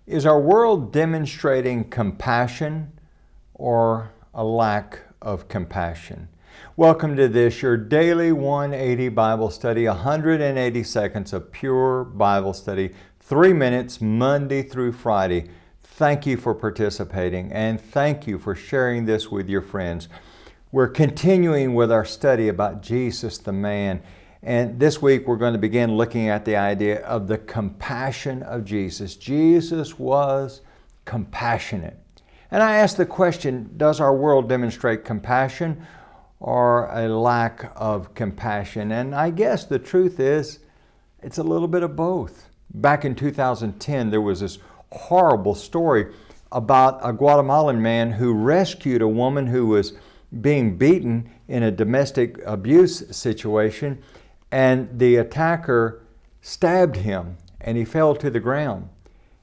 Is our world demonstrating compassion or a lack of compassion? Welcome to this, your daily 180 Bible study, 180 seconds of pure Bible study, 3 minutes Monday through Friday. Thank you for participating and thank you for sharing this with your friends. We're continuing with our study about Jesus the man. And this week we're going to begin looking at the idea of the compassion of Jesus. Jesus was compassionate. And I ask the question, does our world demonstrate compassion or a lack of compassion? And I guess the truth is, it's a little bit of both. Back in 2010, there was this horrible story about a Guatemalan man who rescued a woman who was being beaten in a domestic abuse situation, and the attacker stabbed him and he fell to the ground.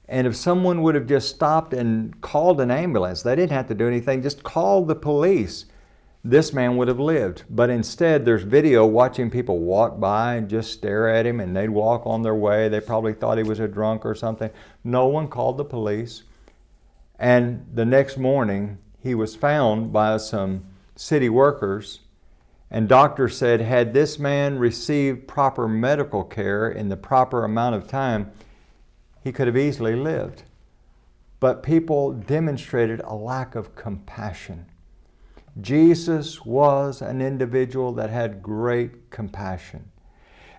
And if someone would have just stopped and called an ambulance, they didn't have to do anything, just call the police, this man would have lived. But instead, there's video watching people walk by and just stare at him, and they'd walk on their way. They probably thought he was a drunk or something. No one called the police. And the next morning, he was found by some city workers, and doctors said, had this man received proper medical care in the proper amount of time, he could have easily lived. But people demonstrated a lack of compassion. Jesus was an individual that had great compassion.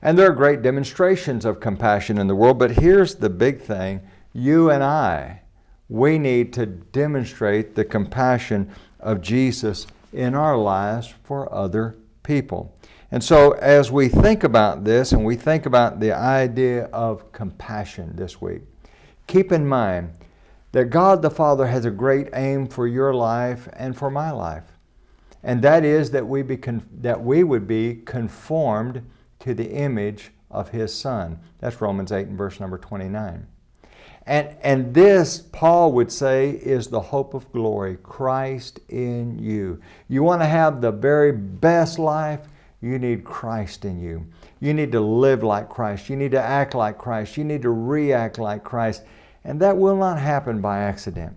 And there are great demonstrations of compassion in the world, but here's the big thing. You and I, we need to demonstrate the compassion of Jesus in our lives for other people. And so as we think about this and we think about the idea of compassion this week, keep in mind that God the Father has a great aim for your life and for my life. And that is that we would be conformed to the image of His Son. That's Romans 8 and verse number 29. And this, Paul would say, is the hope of glory, Christ in you. You want to have the very best life? You need Christ in you. You need to live like Christ. You need to act like Christ. You need to react like Christ. And that will not happen by accident.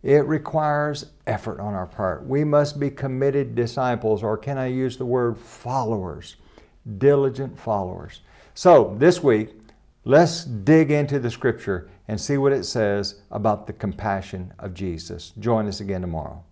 It requires effort on our part. We must be committed disciples, or can I use the word followers, diligent followers. So this week, let's dig into the Scripture and see what it says about the compassion of Jesus. Join us again tomorrow.